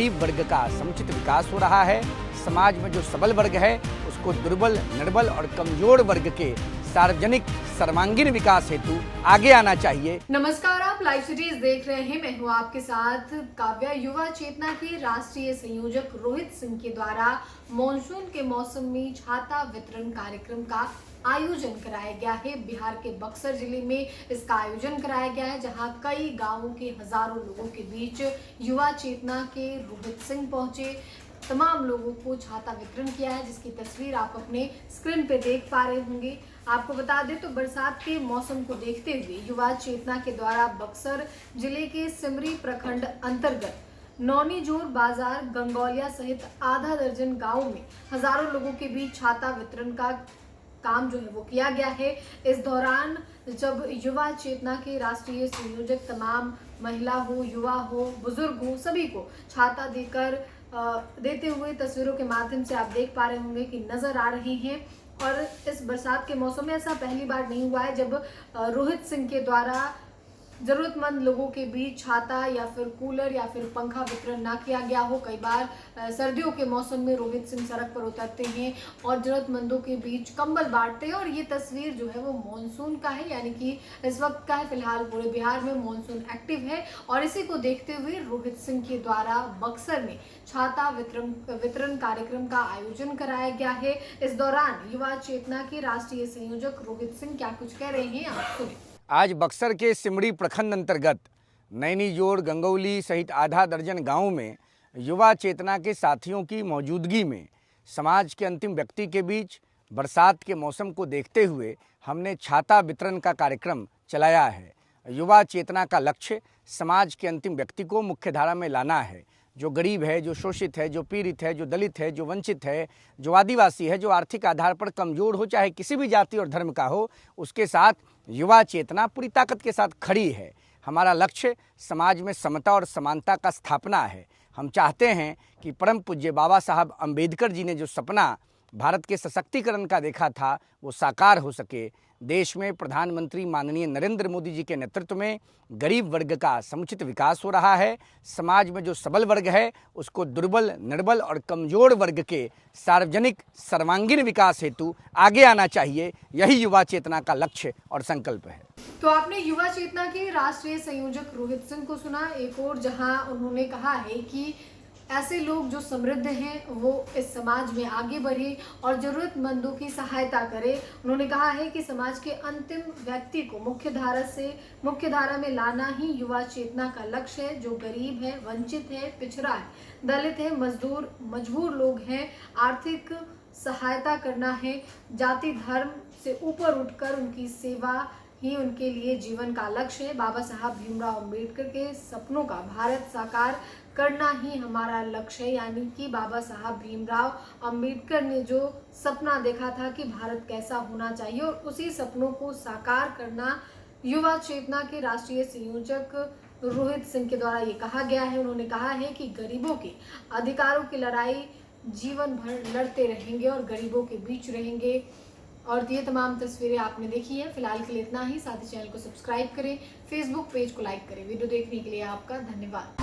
गरीब वर्ग का समुचित विकास हो रहा है। समाज में जो सबल वर्ग है उसको दुर्बल, निर्बल और कमजोर वर्ग के सार्वजनिक सर्वांगीण विकास हेतु आगे आना चाहिए। नमस्कार, आप लाइव सिटीज देख रहे हैं। मैं हूं आपके साथ काव्या। युवा चेतना के राष्ट्रीय संयोजक रोहित सिंह के द्वारा मॉनसून के मौसम में छाता वितरण कार्यक्रम का आयोजन कराया गया है। बिहार के बक्सर जिले में इसका आयोजन कराया गया है, जहां कई गांवों के हजारों लोगों के बीच युवा चेतना के रोहित सिंह पहुंचे, तमाम लोगों को छाता वितरण किया है, जिसकी तस्वीर आप अपने स्क्रीन पे देख पा रहे होंगे। आपको बता दें तो बरसात के मौसम को देखते हुए युवा चेतना के द्वारा बक्सर जिले के सिमरी प्रखंड अंतर्गत नौनीजोर बाजार, गंगौलिया सहित आधा दर्जन गांवों में हजारों लोगों के बीच छाता वितरण का काम जो है वो किया गया है। इस दौरान जब युवा चेतना के राष्ट्रीय संयोजक तमाम महिला हो, युवा हो, बुजुर्ग हो, सभी को छाता देते हुए तस्वीरों के माध्यम से आप देख पा रहे होंगे कि नजर आ रहे हैं। और इस बरसात के मौसम में ऐसा पहली बार नहीं हुआ है जब रोहित सिंह के द्वारा जरूरतमंद लोगों के बीच छाता या फिर कूलर या फिर पंखा वितरण ना किया गया हो। कई बार सर्दियों के मौसम में रोहित सिंह सड़क पर उतरते हैं और जरूरतमंदों के बीच कंबल बांटते हैं। और ये तस्वीर जो है वो मानसून का है, यानी कि इस वक्त का है। फिलहाल पूरे बिहार में मानसून एक्टिव है और इसी को देखते हुए रोहित सिंह के द्वारा बक्सर में छाता वितरण कार्यक्रम का आयोजन कराया गया है। इस दौरान युवा चेतना के राष्ट्रीय संयोजक रोहित सिंह क्या कुछ कह रहे हैं, आप सुनिए। आज बक्सर के सिमरी प्रखंड अंतर्गत नैनीजोर, गंगौली सहित आधा दर्जन गांवों में युवा चेतना के साथियों की मौजूदगी में समाज के अंतिम व्यक्ति के बीच बरसात के मौसम को देखते हुए हमने छाता वितरण का कार्यक्रम चलाया है। युवा चेतना का लक्ष्य समाज के अंतिम व्यक्ति को मुख्यधारा में लाना है। जो गरीब है, जो शोषित है, जो पीड़ित है, जो दलित है, जो वंचित है, जो आदिवासी है, जो आर्थिक आधार पर कमज़ोर हो, चाहे किसी भी जाति और धर्म का हो, उसके साथ युवा चेतना पूरी ताकत के साथ खड़ी है। हमारा लक्ष्य समाज में समता और समानता का स्थापना है। हम चाहते हैं कि परम पूज्य बाबा साहब अम्बेडकर जी ने जो सपना भारत के सशक्तिकरण का देखा था वो साकार हो सके। देश में प्रधानमंत्री माननीय नरेंद्र मोदी जी के नेतृत्व में गरीब वर्ग का समुचित विकास हो रहा है। समाज में जो सबल वर्ग है उसको दुर्बल, निर्बल और कमजोर वर्ग के सार्वजनिक सर्वांगीण विकास हेतु आगे आना चाहिए। यही युवा चेतना का लक्ष्य और संकल्प है। तो आपने युवा चेतना के राष्ट्रीय संयोजक रोहित सिंह को सुना। एक और जहां उन्होंने कहा है कि ऐसे लोग जो समृद्ध हैं वो इस समाज में आगे बढ़े और जरूरतमंदों की सहायता करें। उन्होंने कहा है कि समाज के अंतिम व्यक्ति को मुख्यधारा में लाना ही युवा चेतना का लक्ष्य है। जो गरीब है, वंचित है, पिछड़ा है, दलित है, मजबूर लोग हैं, आर्थिक सहायता करना है। जाति धर्म से ऊपर उठकर उनकी सेवा ही उनके लिए जीवन का लक्ष्य है। बाबा साहब भीमराव अम्बेडकर के सपनों का भारत साकार करना ही हमारा लक्ष्य है। यानी कि बाबा साहब भीमराव अम्बेडकर ने जो सपना देखा था कि भारत कैसा होना चाहिए और उसी सपनों को साकार करना युवा चेतना के राष्ट्रीय संयोजक रोहित सिंह के द्वारा ये कहा गया है। उन्होंने कहा है कि गरीबों के अधिकारों की लड़ाई जीवन भर लड़ते रहेंगे और गरीबों के बीच रहेंगे। और ये तमाम तस्वीरें आपने देखी हैं। फिलहाल के लिए इतना ही। साथ ही चैनल को सब्सक्राइब करें, फेसबुक पेज को लाइक करें। वीडियो देखने के लिए आपका धन्यवाद।